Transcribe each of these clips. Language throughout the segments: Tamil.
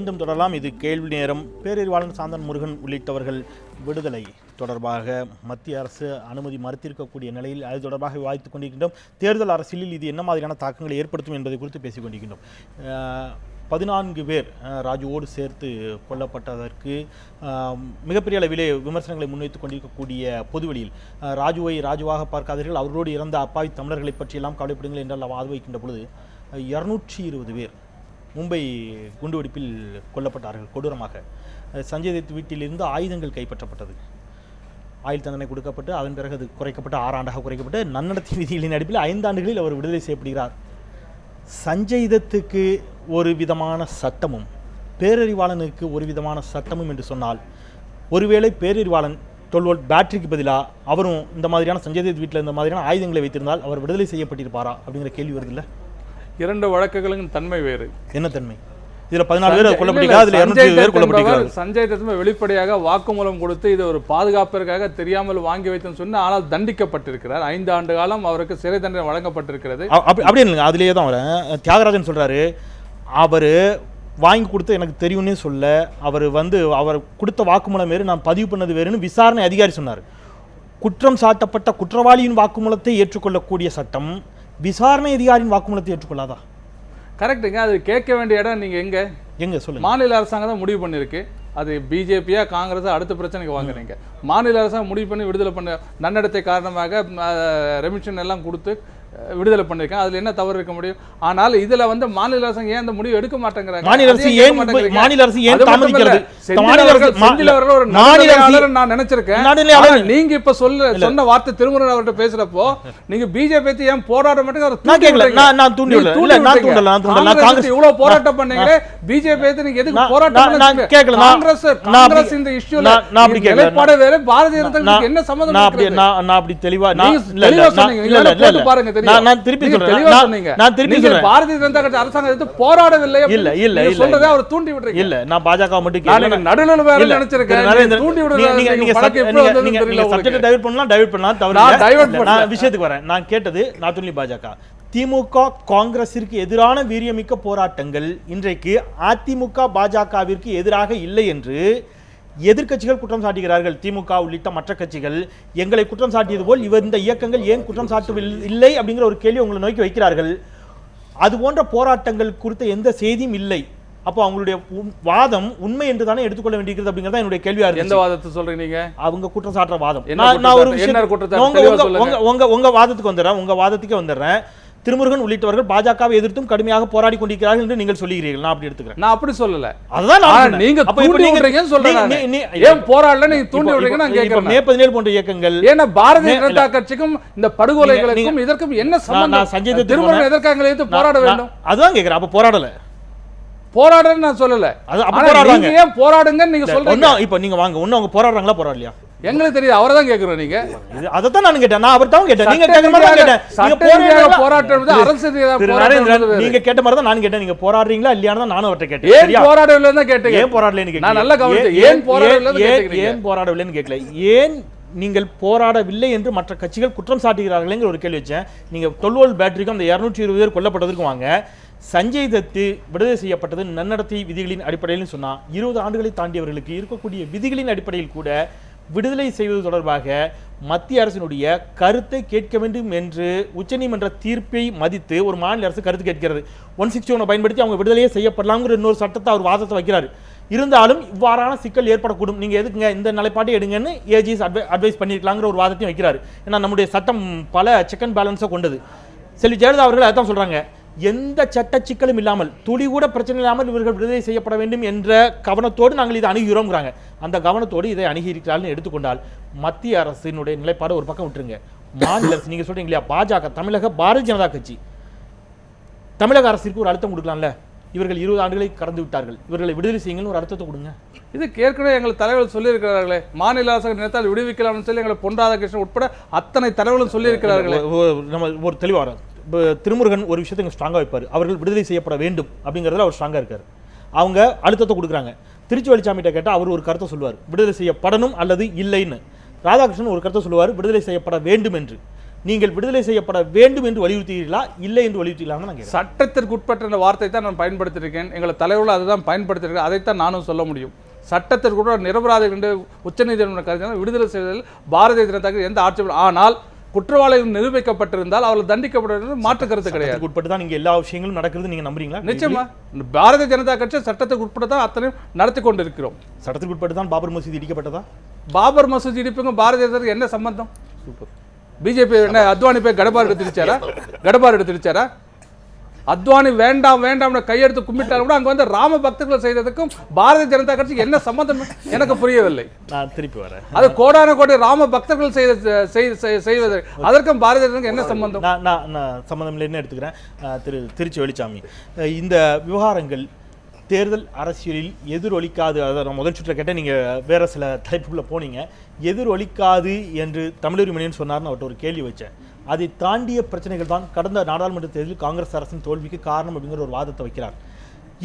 மீண்டும் தொடரலாம். இது கேள்வி நேரம். பேரறிவாளன் சாந்தன் முருகன் உள்ளிட்டவர்கள் விடுதலை தொடர்பாக மத்திய அரசு அனுமதி மறுத்திருக்கக்கூடிய நிலையில் அது தொடர்பாக விவாதித்துக் கொண்டிருக்கின்றோம். தேர்தல் அரசியலில் இது என்ன மாதிரியான தாக்கங்களை ஏற்படுத்தும் என்பதை குறித்து பேசிக் கொண்டிருக்கின்றோம். 14 பேர் ராஜுவோடு சேர்த்து கொல்லப்பட்டதற்கு மிகப்பெரிய அளவிலே விமர்சனங்களை முன்வைத்துக் கொண்டிருக்கக்கூடிய பொதுவெளியில் ராஜுவை ராஜுவாக பார்க்காதீர்கள், அவர்களோடு இறந்த அப்பாவி தமிழர்களை பற்றியெல்லாம் கவலைப்படுங்கள் என்றெல்லாம் ஆதரிக்கின்ற பொழுது 220 பேர் மும்பை குண்டுவெடிப்பில் கொல்லப்பட்டார்கள் கொடூரமாக. சஞ்சய் தத் வீட்டிலிருந்து ஆயுதங்கள் கைப்பற்றப்பட்டது, ஆயுள் தண்டனை கொடுக்கப்பட்டு அதன் பிறகு அது குறைக்கப்பட்டு 6 ஆண்டாக குறைக்கப்பட்டு நன்னடத்தை விதிகளின் அடிப்பில் 5 ஆண்டுகளில் அவர் விடுதலை செய்யப்படுகிறார். சஞ்சய் தத்துக்கு ஒரு விதமான சட்டமும் பேரறிவாளனுக்கு ஒரு விதமான சட்டமும் என்று சொன்னால், ஒருவேளை பேரறிவாளன் 12 வோல்ட் பேட்டரிக்கு பதிலாக அவரும் இந்த மாதிரியான சஞ்சய் தத் வீட்டில் இந்த மாதிரியான ஆயுதங்களை வைத்திருந்தால் அவர் விடுதலை செய்யப்பட்டிருப்பாரா அப்படிங்கிற கேள்வி வருது இல்லை? 2 வழக்குகளும் தன்மை வேறு. என்ன தன்மை? இதுல 14 பேர் கொல்லப்பட்டிருக்காங்க, அதுல 220 பேர் கொல்லப்பட்டிருக்காங்க. சஞ்சய் தத் வெளிப்படையாக வாக்குமூலம் கொடுத்து இது ஒரு பாதுகாப்பிற்காக தெரியாமல் வாங்கி வைத்தேன்னு சொன்னா, ஆனால் தண்டிக்கப்பட்டிருக்கிறார். 5 ஆண்டு காலம் அவருக்கு சிறை தண்டனை வழங்கப்பட்டிருக்கிறது. அப்படி இல்லைங்க, அதுலேயே தான் வரேன். தியாகராஜன் சொல்றாரு, அவர் வாங்கி கொடுத்து எனக்கு தெரியும்னே சொல்ல, அவர் அவர் கொடுத்த வாக்குமூலம் வேறு, நான் பதிவு பண்ணது வேறுன்னு விசாரணை அதிகாரி சொன்னார். குற்றம் சாட்டப்பட்ட குற்றவாளியின் வாக்குமூலத்தை ஏற்றுக்கொள்ளக்கூடிய சட்டம் விசாரணை அதிகாரியின் வாக்குமூலத்தை ஏற்றுக்கொள்ளாதா? கரெக்டுங்க. அது கேட்க வேண்டிய இடம் நீங்க எங்க சொல்லுங்க. மாநில அரசாங்கம் தான் முடிவு பண்ணிருக்கு. அது பிஜேபியா காங்கிரஸ் அடுத்த பிரச்சனைக்கு வாங்குறீங்க. மாநில அரசாங்கம் முடிவு பண்ணி விடுதலை பண்ண நன்னடத்தை காரணமாக ரெமிஷன் எல்லாம் கொடுத்து விடுதலை பண்ணிருக்காங்க. அதுல என்ன தவறு இருக்க முடியும்? ஆனால் இதுல மாநில அரசு ஏன் அந்த முடிவு எடுக்க மாட்டேங்கிறாங்க? மாநில அரசு ஏன் தாமதிக்கிறது? நான் நினைச்சிருக்கேன். நீங்க இப்ப சொன்ன வார்த்தை திருமுருகன் அவர்கிட்ட பேசுறப்போ நீங்க பிஜேபி ஏன் போராட மாட்டேங்க? இவ்வளவு போராட்டம் பண்ணீங்களே, பிஜேபி நீங்க எதுக்கு போராட்டம்? காங்கிரஸ் இந்த இஷ்யூல நிலைப்பாடு வேற, பாரதிய ஜனதாவுக்கு என்ன சம்பந்தம்? நான் அப்படி தெளிவா பாருங்க. நான் திருப்பி சொல்றேன், பாரதிய ஜனதா கட்சி அரசாங்கத்தை போராடவில்லை. இல்ல சொல்றதை அவர் தூண்டி விடுறீங்க. இல்ல, நான் பாஜக மட்டும் கேட்கல, நடுநிலை வேற நினைச்சிருக்கேன். தூண்டி விடுறீங்க. நீங்க சப்ஜெக்ட் டைவர்ட் பண்ணலாம், தவறு. நான் விஷயத்துக்கு வரேன். நான் கேட்டது நாட் ஒன்லி பாஜக, திமுக காங்கிரசிற்கு எதிரான வீரியமிக்க போராட்டங்கள் இன்றைக்கு அதிமுக பாஜகவிற்கு எதிராக இல்லை என்று எதிர்க்கட்சிகள் குற்றம் சாட்டுகிறார்கள். திமுக உள்ளிட்ட மற்ற கட்சிகள் எங்களை குற்றம் சாட்டியது போல் இந்த இயக்கங்கள் ஏன் குற்றம் சாட்டவில்லை அப்படிங்கிற ஒரு கேள்வி உங்களை நோக்கி வைக்கிறார்கள். அது போன்ற போராட்டங்கள் குறித்த எந்த செய்தியும் இல்லை. அப்போ அவங்களுடைய வாதம் உண்மை என்று தானே எடுத்துக்கொள்ள வேண்டியிருக்கிறது அப்படிங்கிறத என்னுடைய கேள்வியா இருக்கு. எந்த வாதத்தை சொல்றீங்க நீங்க? அவங்க குற்றம் சாட்டுற வாதம். நான் ஒரு உங்க வாதத்துக்கு வந்துடுறேன், உங்க வாதத்துக்கே வந்துடுறேன். திருமுருகன் உள்ளிட்டவர்கள் பாஜகவை எதிர்த்தும் கடுமையாக போராடி கொண்டிருக்கிறார்கள் என்று நீங்கள் சொல்லுகிறீர்கள். நான் அப்படி எடுத்துக்கிறேன். நான் அப்படி சொல்லல. அதுதான் நீங்க தூண்டி விடுறீங்கன்னு சொல்றீங்க. ஏன் போராடல நீங்க தூண்டி விடுறீங்க நான் கேக்குறேன். மே 17 போன்ற இயக்கங்கள் ஏன்னா பாரதிய ஜனதா கட்சிக்கும் இந்த படுகொலைகளுக்கும் இதற்கும் என்ன சம்பந்தம்? நான் சஞ்சய் தத் திருமுருகன் எதற்காக எதிர்த்து போராட வேண்டும்? அதுதான் கேக்குறேன். அப்ப போராடல, போராடுறேன்னு நான் சொல்லல. நீங்க ஏன் போராடுங்கன்னு நீங்க சொல்றீங்க. இப்ப நீங்க வாங்க, ஒண்ணு அவங்க போராடுறாங்களா போராடலையா எங்களுக்கு தெரியும். அவரை தான் கேக்குறோம். நீங்க அதத்தான் நான் கேட்டேன். நான் அவர்தான் கேட்டேன். நீங்க கேட்ட மாதிரி தான் கேட்டேன். நீங்க போராட்டம் அரசு நீங்க கேட்ட மாதிரி தான் நான் கேட்டேன். நீங்க போராடுறீங்களா இல்லையானு நானும் அவர்ட்ட கேட்டேன். ஏன் போராடவில்லைன்னு தான் கேட்டேன். ஏன் போராடலைன்னு கேட்டேன். நான் நல்லா கவனிச்சேன். ஏன் போராடவில்லைன்னு கேட்கல, ஏன் நீங்கள் போராடவில்லை என்று மற்ற கட்சிகள் குற்றம் சாட்டுகிறார்கள்ங்கிற ஒரு கேள்வி வச்சேன். நீங்க 12 வோல்ட் பேட்டரிக்கும் அந்த 220 பேர் கொல்லப்பட்டதற்கும் வாங்க. சஞ்சய் தத்து விடுதலை செய்யப்பட்டது நன்னடத்தை விதிகளின் அடிப்படையில் சொன்னா, 20 ஆண்டுகளை தாண்டியவர்களுக்கு இருக்கக்கூடிய விதிகளின் அடிப்படையில் கூட விடுதலை செய்வது தொடர்பாக மத்திய அரசினுடைய கருத்தை கேட்க வேண்டும் என்று உச்சநீதிமன்ற தீர்ப்பை மதித்து ஒரு மாநில அரசு கருத்து கேட்கிறது. 161 பயன்படுத்தி அவங்க விடுதலையே செய்யப்படலாம்ங்கிற இன்னொரு சட்டத்தை அவர் வாதத்தை வைக்கிறார். இருந்தாலும் இவ்வாறான சிக்கல் ஏற்படக்கூடும், நீங்க எதுக்குங்க இந்த நிலைப்பாட்டை எடுங்கன்னு ஏஜிஎஸ் அட்வைஸ் பண்ணியிருக்கலாங்கிற ஒரு வாதத்தையும் வைக்கிறார். ஏன்னா நம்முடைய சட்டம் பல செக் அண்ட் பேலன்ஸை கொண்டது. செல்வி ஜெயலலிதா அவர்கள் அதான் சொல்றாங்க, எந்த சட்ட சிக்கலும் இல்லாமல் துளி கூட பிரச்சனை இல்லாமல் இவர்கள் விடுதலை செய்யப்பட வேண்டும் என்ற கவனத்தோடு நாங்கள் இதை அணுகிறோம்ங்கிறாங்க. அந்த கவனத்தோடு இதை அணுகியிருக்கிறார்கள் எடுத்துக்கொண்டால் மத்திய அரசினுடைய நிலைப்பாடு ஒரு பக்கம் விட்டுருங்க. மாநில அரசு நீங்க சொல்றீங்க இல்லையா, பாஜக தமிழக பாரதிய ஜனதா கட்சி தமிழக அரசிற்கு ஒரு அழுத்தம் கொடுக்கலாம்ல. இவர்கள் 20 ஆண்டுகளை கடந்து விட்டார்கள், இவர்களை விடுதலை செய்யுங்கள் ஒரு அர்த்தத்தை கொடுங்க. இது ஏற்கனவே எங்கள் தலைவர்கள் சொல்லியிருக்கிறார்களே, மாநில அரசு நினைத்தால் விடுவிக்கலாம்னு சொல்லி எங்களை பொன் ராதாகிருஷ்ணன் உட்பட அத்தனை தலைவர்களும் சொல்லியிருக்கிறார்களே. நம்ம ஒரு தெளிவாக திருமுருகன் ஒரு விஷயத்தை ஸ்ட்ராங்காக வைப்பார், அவர்கள் விடுதலை செய்யப்பட வேண்டும் அப்படிங்கிறதுல அவர் ஸ்ட்ராங்காக இருக்கார். அவங்க அழுத்தத்தை கொடுக்குறாங்க. திருச்சி வெளிச்சாமிகிட்ட கேட்டால் அவர் ஒரு கருத்தை சொல்லுவார், விடுதலை செய்யப்படணும் அல்லது இல்லைன்னு. ராதாகிருஷ்ணன் ஒரு கருத்தை சொல்லுவார், விடுதலை செய்யப்பட வேண்டும் என்று. நீங்கள் விடுதலை செய்யப்பட வேண்டும் என்று வலியுறுத்துகிறீர்களா இல்லை என்று வலியுறுத்துகிறீர்களா? நான் கேட்கிறேன். சட்டத்திற்கு உட்பட்ட வார்த்தை தான் நான் பயன்படுத்தியிருக்கேன். எங்களை தலைவர்கள் அதுதான் பயன்படுத்தியிருக்கேன். அதைத்தான் நானும் சொல்ல முடியும். சட்டத்திற்கு நிரபராதி என்று உச்சநீதிமன்றம் கருதினால் விடுதலை செய்வதில் பாரதிய ஜனதாக்கு எந்த ஆட்சேபம். ஆனால் குற்றவாளிகள் நிரூபிக்கப்பட்டிருந்தால் அவர்கள் தண்டிக்கப்பட்ட மாற்று கருத்து கிடையாது. உட்பட்டு தான் நீங்க எல்லா விஷயங்களும் நடக்கிறது நீங்க நம்புறீங்களா? நிச்சயமா பாரதிய ஜனதா கட்சி சட்டத்துக்கு உட்பட்டு தான் அத்தனையும் நடத்தி கொண்டு இருக்கிறோம். சட்டத்துக்கு உட்பட்டு தான் பாபர் மசூதி இடிக்கப்பட்டதா? பாபர் மசூதி இடிப்புக்கும் பாரதிய ஜனதாக்கு என்ன சம்பந்தம்? சூப்பர். பிஜேபி என்ன அத்வானி போய் கடபார் எடுத்துருச்சாரா? அத்வானி வேண்டாம் வேண்டாம் கையெடுத்து கும்பிட்டாலும் கூட அங்க வந்து ராம பக்தர்கள் செய்ததுக்கும் பாரதிய ஜனதா கட்சிக்கு என்ன சம்பந்தம் எனக்கு புரியவில்லை. நான் திருப்பி வரேன். அது கோடான கோடி ராம பக்தர்கள் செய்வது அதற்கும் பாரதிய ஜனதாக்கு என்ன சம்பந்தம்? நான் சம்பந்தம் இல்லைன்னு எடுத்துக்கிறேன். திருச்சி வெளிச்சாமி, இந்த விவகாரங்கள் தேர்தல் அரசியலில் எதிரொலிக்காது, அதை நான் முதல் சுற்ற கேட்டேன், நீங்கள் வேறு சில தலைப்புக்குள்ளே போனீங்க. எதிரொலிக்காது என்று தமிழறிஞன் சொன்னார்னு அவர்கிட்ட ஒரு கேள்வி வச்சேன். அதை தாண்டிய பிரச்சனைகள் தான் கடந்த நாடாளுமன்ற தேர்தலில் காங்கிரஸ் அரசின் தோல்விக்கு காரணம் அப்படிங்கிற ஒரு வாதத்தை வைக்கிறார்.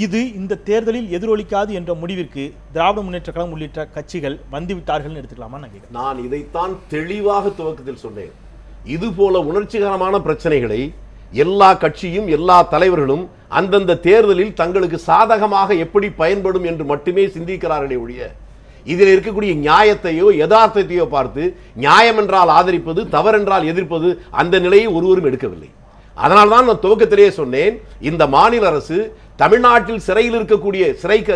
இது இந்த தேர்தலில் எதிரொலிக்காது என்ற முடிவிற்கு திராவிட முன்னேற்ற கழகம் உள்ளிட்ட கட்சிகள் வந்துவிட்டார்கள் எடுத்துக்கலாமா? நான் கேட்கிறேன். நான் இதைத்தான் தெளிவாக துவக்கத்தில் சொன்னேன். இது போல உணர்ச்சிகரமான பிரச்சனைகளை எல்லா கட்சியும் எல்லா தலைவர்களும் அந்தந்த தேர்தலில் தங்களுக்கு சாதகமாக எப்படி பயன்படும் என்று மட்டுமே சிந்திக்கிறார்களே ஒழிய இதில் இருக்கக்கூடிய நியாயத்தையோ யதார்த்தத்தையோ பார்த்து நியாயம் என்றால் ஆதரிப்பது, தவறென்றால் எதிர்ப்பது, அந்த நிலையை ஒருவரும் எடுக்கவில்லை. அதனால்தான் நான் துவக்கத்திலேயே சொன்னேன், இந்த மாநில அரசு தமிழ்நாட்டில் சிறையில் இருக்கக்கூடிய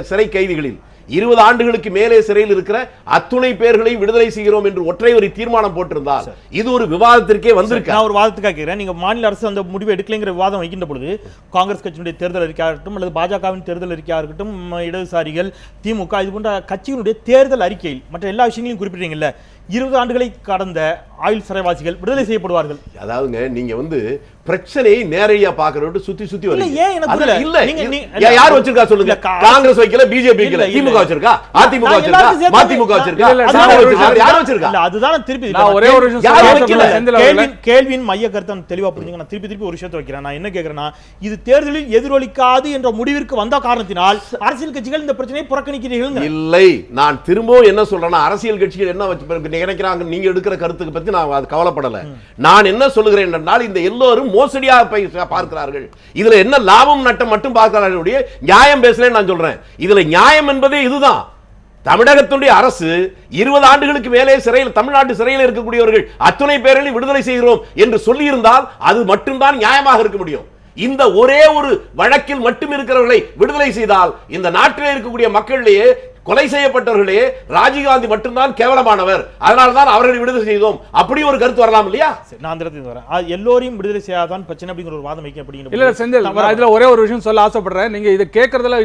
சிறை கைதிகளில் 20 ஆண்டுகளுக்கு மேலே சிறையில் இருக்கிற அத்துணை பேர்களை விடுதலை செய்கிறோம் என்று ஒற்றை ஒரு தீர்மானம் போட்டிருந்தால் இது ஒரு விவாதத்திற்கே வந்திருக்கு. நான் ஒரு வாதத்துக்காக கேட்கிறேன். நீங்க மாநில அரசு அந்த முடிவை எடுக்கலைங்கிற விவாதம் வைக்கின்ற பொழுது காங்கிரஸ் கட்சியினுடைய தேர்தல் அறிக்கையாக இருக்கட்டும் அல்லது பாஜகவின் தேர்தல் அறிக்கையாக இருக்கட்டும், இடதுசாரிகள், திமுக இது போன்ற கட்சிகளுடைய தேர்தல் அறிக்கையில் மற்ற எல்லா விஷயங்களையும் குறிப்பிட்டீங்கல்ல, 20 ஆண்டுகளை கடந்த ஆயுள் சிறைவாசிகள் விடுதலை செய்யப்படுவார்கள். அதாவதுங்க நீங்க வந்து பிரச்சனையை நேரடியா பாக்குறோம், சுத்தி சுத்தி வரீங்க. யார் வச்சிருக்கா சொல்லுங்க? காங்கிரஸ் வைக்கல, பிஜேபி வைக்கல, திமுக வச்சிருக்கா, அதிமுக வச்சிருக்கா, மதிமுக வச்சிருக்கா, யார் வச்சிருக்கா? அதுதான் திருப்பி ஒரே ஒரு கேள்வியின் மைய கருத்தை தெளிவா புரிஞ்சுங்க. நான் திருப்பி ஒரு விஷயத்தை வைக்கிறேன். நான் என்ன கேட்கிறேன்னா, இது தேர்தலில் எதிரொலிக்காது என்ற முடிவிற்கு வந்த காரணத்தினால் அரசியல் கட்சிகள் இந்த பிரச்சனையை புறக்கணிக்கிறீர்கள். இல்லை, நான் திரும்பவும் என்ன சொல்றேன்னா, அரசியல் கட்சிகள் என்ன வச்சு நினைக்கிறாங்க நீங்க எடுக்கிற கருத்துக்கு பத்தி நான் அது கவலைப்படல. நான் என்ன சொல்லுகிறேன் என்றால், இந்த எல்லோரும் மோசடியாக பார்க்கிறார்கள். இதுல என்ன லாபம் நட்டம் மட்டும் பார்க்கிறார்கள், நியாயம் பேசலன்னு நான் சொல்றேன். இதுல நியாயம் என்பதே இதுதான். தமிழகத்துடைய அரசு 20 ஆண்டுகளுக்கு மேலே சிறையில், தமிழ்நாட்டு சிறையில் இருக்கக்கூடியவர்கள் அத்துணை பேரையும் விடுதலை செய்கிறோம் என்று சொல்லி இருந்தால் அது மட்டும்தான் நியாயமாக இருக்க முடியும். இந்த ஒரே ஒரு வழக்கில் மட்டும் இருக்கிறவர்களை விடுதலை செய்தால் இந்த நாட்டில் இருக்கக்கூடிய மக்களிலேயே கொலை செய்யப்பட்டவர்களே ராஜீவ்காந்தி மட்டும்தான் கேவலமானவர், அதனால்தான் அவர்களை விடுதலை செய்தோம், அப்படி ஒரு கருத்து வரலாம் இல்லையா? நான் வரேன். எல்லோரையும் விடுதலை செய்யாதான் பிரச்சனை அப்படிங்கிற ஒரு வாதம் வைக்க அப்படிங்கிற இல்ல செந்தில், இதுல ஒரே ஒரு விஷயம் சொல்ல ஆசைப்படுறேன். நீங்க இதை கேட்கறதுல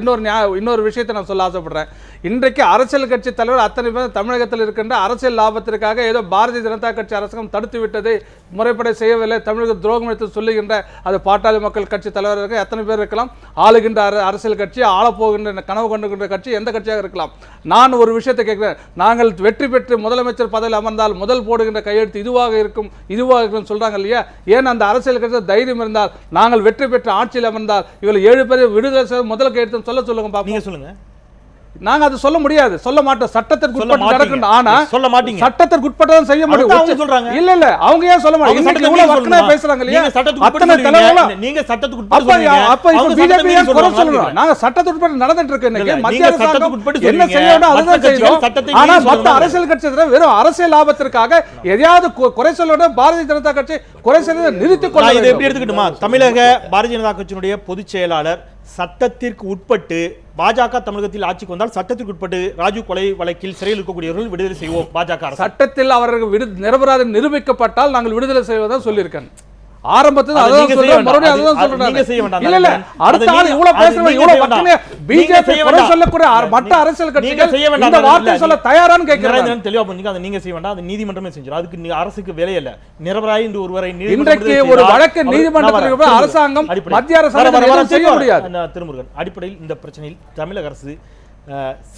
இன்னொரு விஷயத்தை நான் சொல்ல ஆசைப்படுறேன். இன்றைக்கு அரசியல் கட்சி தலைவர் அத்தனை பேர் தமிழகத்தில் இருக்கின்ற அரசியல் லாபத்திற்காக ஏதோ பாரதிய ஜனதா கட்சி அரசாங்கம் தடுத்து விட்டதை முறைப்பட செய்யவில்லை, தமிழக துரோகம் எடுத்து சொல்லுகின்ற அது பாட்டாளி மக்கள் கட்சி தலைவர்கள் எத்தனை பேர் இருக்கலாம், ஆளுகின்ற அரசியல் கட்சி, ஆளப்போகின்ற கனவு கண்டுகின்ற கட்சி எந்த கட்சியாக இருக்கலாம். நான் ஒரு விஷயத்தை கேட்கிறேன். நாங்கள் வெற்றி பெற்று முதலமைச்சர் பதவியில் அமர்ந்தால் முதல் போடுகின்ற கையெழுத்து இதுவாக இருக்கும் சொல்றாங்க இல்லையா? ஏன் அந்த அரசியல் கட்சி தைரியம் இருந்தால் நாங்கள் வெற்றி பெற்று ஆட்சியில் அமர்ந்தால் இவர்கள் 7 பேர் விடுதலை செய்ய முதல் கையெழுத்து சொல்லுங்க பாப்போம். நீங்க சொல்லுங்க. நாங்க அது சொல்ல முடியாது, சொல்ல மாட்டோம். சட்டத்திற்கு உட்பட்டு நடக்கும். ஆனா சொல்ல மாட்டீங்க. சட்டத்திற்கு உட்பட்டு செய்ய முடியும். அவங்க சொல்றாங்க. இல்ல அவங்க ஏன் சொல்ல மாட்டாங்க? இன்னைக்கு இவ்வளவு வக்கனா பேசுறாங்க இல்லையா? அத்தனை தலைவர்கள் நீங்க சட்டத்துக்கு உட்பட்டு சொல்றீங்க. அப்ப பிஜேபி ஏன் குறை சொல்றீங்க? நாங்க சட்டத்துக்கு உட்பட்டு நடந்துட்டு இருக்கு. இன்னைக்கு மத்திய அரசாங்கம் என்ன செய்யணும் அதுதான் செய்யணும். ஆனா மத்த அரசியல் கட்சி வெறும் அரசியல் லாபத்திற்காக எதையாவது குறை சொல்லணும். பாரதிய ஜனதா கட்சி குறை சொல்ல நிறுத்திக் கொள்ள. இதை எப்படி எடுத்துக்கிட்டுமா? தமிழக பாரதிய ஜனதா கட்சியினுடைய பொதுச் செயலாளர் சட்டத்திற்கு உட்பட்டு பாஜக தமிழகத்தில் ஆட்சிக்கு வந்தால் சட்டத்திற்கு உட்பட்டு ராஜீவ் கொலை வழக்கில் சிறையில் இருக்கக்கூடியவர்கள் விடுதலை செய்வோம். பாஜக சட்டத்தில் அவர்கள் நிரபராதி நிரூபிக்கப்பட்டால் நாங்கள் விடுதலை செய்வதாக சொல்லியிருக்கேன். ஆரம்பத்துல அதான் சொல்றேன், மறுபடியும் அதான் சொல்றேன். நீங்க செய்ய வேண்டாம். இல்ல அடுத்த ஆள் இவ்வளவு பேசுறீங்க, இவ்வளவு வக்கனே பிஜேபி குறை சொல்லக்கூடிய மற்ற அரசியல் கட்சிகள் இந்த வார்த்தை சொல்ல தயாரான்னு கேக்குறேன். தெளிவா புரிஞ்சுங்க. அதை நீங்க செய்ய வேண்டாம், அது நீதிமன்றமே செஞ்சிடும். அதுக்கு அரசுக்கு வேலை இல்ல. நிரபராதி என்று ஒருவரை இன்றைக்கு ஒரு வழக்கு நீதிமன்றத்துக்கு போய் அரசாங்கம் மத்திய அரசாங்கம் செய்ய முடியாது. திருமுருகன், அடிப்படையில் இந்த பிரச்சனையில் தமிழக அரசு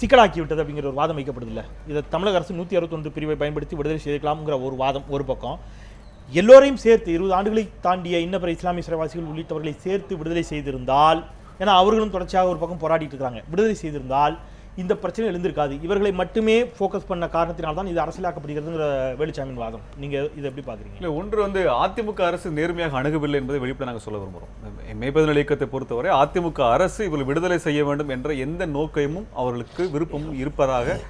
சிக்கலாக்கி விட்டது அப்படிங்கிற ஒரு வாதம் வைக்கப்படுதில்லை. இதை தமிழக அரசு 161 பிரிவை பயன்படுத்தி விடுதலை செய்திருக்கலாம்ங்கிற ஒரு வாதம் ஒரு பக்கம். எல்லோரையும் சேர்த்து 20 ஆண்டுகளை தாண்டிய இன்னபிற இஸ்லாமிய சிறைவாசிகள் உள்ளிட்டவர்களை சேர்த்து விடுதலை செய்திருந்தால், ஏன்னா அவர்களும் தொடர்ச்சியாக ஒரு பக்கம் போராடிட்டு இருக்காங்க, விடுதலை செய்திருந்தால் இந்த பிரச்சனை எழுந்திருக்காது. இவர்களை மட்டுமே ஃபோக்கஸ் பண்ண காரணத்தினால் தான் இது அரசியலாக்கப்படுகிறதுங்கிற வேலுச்சாமியின் வாதம். நீங்க இதை எப்படி பாக்குறீங்க? இல்லை, ஒன்று வந்து அதிமுக அரசு நேர்மையாக அணுகவில்லை என்பதை வெளிப்பட நாங்கள் சொல்ல விரும்புகிறோம். மே11 இயக்கத்தை பொறுத்தவரை அதிமுக அரசு இவர்கள் விடுதலை செய்ய வேண்டும் என்ற எந்த நோக்கமும் அவர்களுக்கு விருப்பமும் இருப்பதாக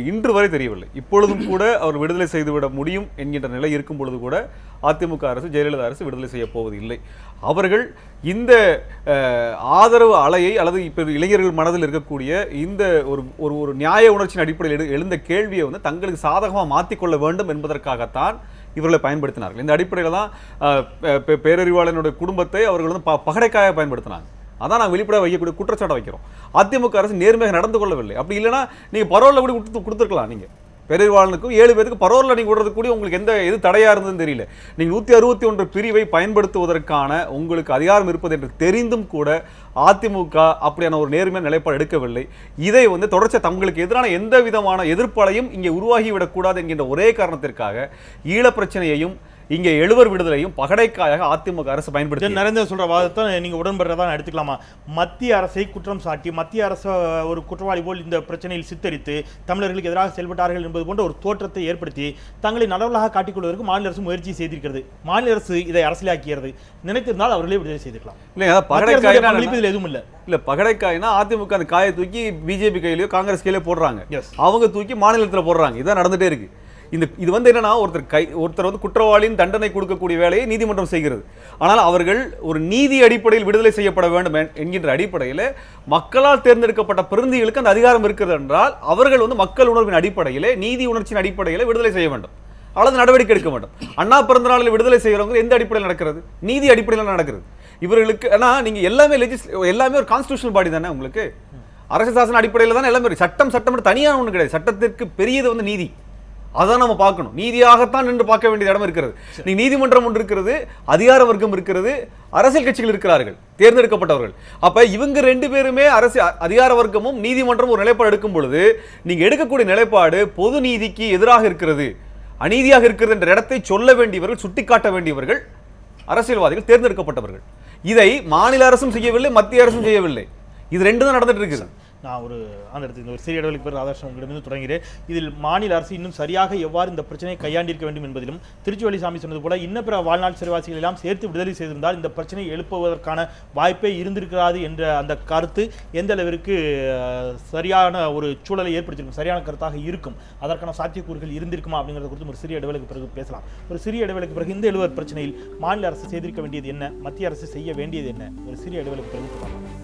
இன்று வரை தெரியவில்லை. இப்பொழுதும் கூட அவர் விடுதலை செய்துவிட முடியும் என்கின்ற நிலை இருக்கும் பொழுது கூட அதிமுக அரசு, ஜெயலலிதா அரசு விடுதலை செய்ய போவது இல்லை. அவர்கள் இந்த ஆதரவு அலையை அல்லது இப்போ இளைஞர்கள் மனதில் இருக்கக்கூடிய இந்த ஒரு நியாய உணர்ச்சியின் அடிப்படையில் எழுந்த கேள்வியை வந்து தங்களுக்கு சாதகமாக மாற்றிக்கொள்ள வேண்டும் என்பதற்காகத்தான் இவர்களை பயன்படுத்தினார்கள். இந்த அடிப்படையில் தான் பேரறிவாளனுடைய குடும்பத்தை அவர்கள் வந்து பகடைக்காயாக பயன்படுத்தினாங்க. அதான் நாங்கள் வெளிப்படையாக வைக்கக்கூடிய குற்றச்சாட்டை வைக்கிறோம். அதிமுக அரசு நேர்மையாக நடந்து கொள்ளவில்லை. அப்படி இல்லைன்னா நீங்கள் பரோலில் கூட கொடுத்துருக்கலாம். நீங்கள் பேரறிவாளனுக்கும் 7 பேருக்கு பரோலில் நீங்கள் விடுறது கூட உங்களுக்கு எது தடையாக இருந்ததுன்னு தெரியல. நீங்கள் 161 பிரிவை பயன்படுத்துவதற்கான உங்களுக்கு அதிகாரம் இருப்பது என்று தெரிந்தும் கூட அதிமுக அப்படியான ஒரு நேர்மையான நிலைப்பாடு எடுக்கவில்லை. இதை வந்து தொடர்ச்சியாக தங்களுக்கு எதிரான எந்த விதமான எதிர்ப்பாலையும் இங்கே உருவாகிவிடக்கூடாது என்கின்ற ஒரே காரணத்திற்காக ஈழப் பிரச்சனையையும் இங்கே எழுவர் விடுதலையும் பகடைக்காயாக அதிமுக அரசு பயன்படுத்தி நரேந்திர சொல்ற வாதத்தை நீங்க உடன்படுறதா எடுத்துக்கலாமா? மத்திய அரசை குற்றம் சாட்டி மத்திய அரசு ஒரு குற்றவாளி போல் இந்த பிரச்சனையில் சித்தரித்து தமிழர்களுக்கு எதிராக செயல்பட்டார்கள் என்பது போன்ற ஒரு தோற்றத்தை ஏற்படுத்தி தங்களை நல்லவர்களாக காட்டிக்கொள்வதற்கு மாநில அரசு முயற்சி செய்திருக்கிறது. மாநில அரசு இதை அரசியலாக்கியது. நினைத்திருந்தால் அவர்களே விடுதலை செய்திருக்கலாம். எதுவும் இல்ல பகடைக்காய்னா அதிமுக அந்த காயை தூக்கி பிஜேபி கையிலயோ காங்கிரஸ் கையிலயோ போடுறாங்க. அவங்க தூக்கி மாநிலத்தில் போடுறாங்க. இதான் நடந்துட்டே இருக்கு. இது வந்து என்னன்னா ஒருத்தர் வந்து குற்றவாளியின் தண்டனை கொடுக்கக்கூடிய வேலையை நீதிமன்றம் செய்கிறது. ஆனால் அவர்கள் ஒரு நீதி அடிப்படையில் விடுதலை செய்யப்பட வேண்டும் என்கின்ற அடிப்படையில் மக்களால் தேர்ந்தெடுக்கப்பட்ட பிரதிநிதிகளுக்கு அந்த அதிகாரம் இருக்கிறது என்றால் அவர்கள் வந்து மக்கள் உணர்வின் அடிப்படையில், நீதி உணர்ச்சியின் அடிப்படையில் விடுதலை செய்ய வேண்டும் அல்லது நடவடிக்கை எடுக்க வேண்டும். அண்ணா பிறந்த நாளில் விடுதலை செய்கிறவங்க எந்த அடிப்படையில் நடக்கிறது? நீதி அடிப்படையில் நடக்கிறது. இவர்களுக்கு ஆனா நீங்க எல்லாமே ஒரு கான்ஸ்டிடியூஷனல் பாடி தானே. உங்களுக்கு அரசு சாசன அடிப்படையில் தானே எல்லாமே. சட்டம் தனியான ஒன்று கிடையாது. சட்டத்திற்கு பெரியது வந்து நீதி. அதான் நம்ம பார்க்கணும். நீதியாகத்தான் நின்று பார்க்க வேண்டிய இடம் இருக்கிறது. நீ நீதிமன்றம் ஒன்று இருக்கிறது, அதிகார வர்க்கம் இருக்கிறது, அரசியல் கட்சிகள் இருக்கிறார்கள், தேர்ந்தெடுக்கப்பட்டவர்கள். அப்ப இவங்க 2 பேருமே அதிகார வர்க்கமும் நீதிமன்றம் ஒரு நிலைப்பாடு எடுக்கும் பொழுது நீங்க எடுக்கக்கூடிய நிலைப்பாடு பொது நீதிக்கு எதிராக இருக்கிறது, அநீதியாக இருக்கிறது என்ற இடத்தை சொல்ல வேண்டியவர்கள், சுட்டிக்காட்ட வேண்டியவர்கள் அரசியல்வாதிகள், தேர்ந்தெடுக்கப்பட்டவர்கள். இதை மாநில அரசும் செய்யவில்லை, மத்திய அரசும் செய்யவில்லை. இது 2 தான் நடந்துட்டு இருக்குது. நான் ஒரு அந்த இடத்துக்கு ஒரு சிறிய இடைவெளிக்கு பிறகு ஆதர்ஷம் உங்களிடமிருந்து தொடங்குகிறேன். இதில் மாநில அரசு இன்னும் சரியாக எவ்வாறு இந்த பிரச்சனையை கையாண்டிருக்க வேண்டும் என்பதிலும் திருச்சிவள்ளிசாமி சொன்னது போல இன்ன பிற வாழ்நாள் சிறைவாசிகள் எல்லாம் சேர்த்து விடுதலை செய்திருந்தால் இந்த பிரச்சனை எழுப்புவதற்கான வாய்ப்பே இருந்திருக்கிறாது என்ற அந்த கருத்து எந்த அளவிற்கு சரியான ஒரு சூழலை ஏற்படுத்தியிருக்கும், சரியான கருத்தாக இருக்கும், அதற்கான சாத்தியக்கூறுகள் இருந்திருக்குமா அப்படிங்கிறத குறித்து ஒரு சிறிய இடைவெளிக்கு பிறகு பேசலாம். ஒரு சிறிய இடைவெளிக்கு பிறகு இந்த எழுவர் பிரச்சனையில் மாநில அரசு செய்திருக்க வேண்டியது என்ன, மத்திய அரசு செய்ய வேண்டியது என்ன, ஒரு சிறிய இடைவெளிக்கு பிறகு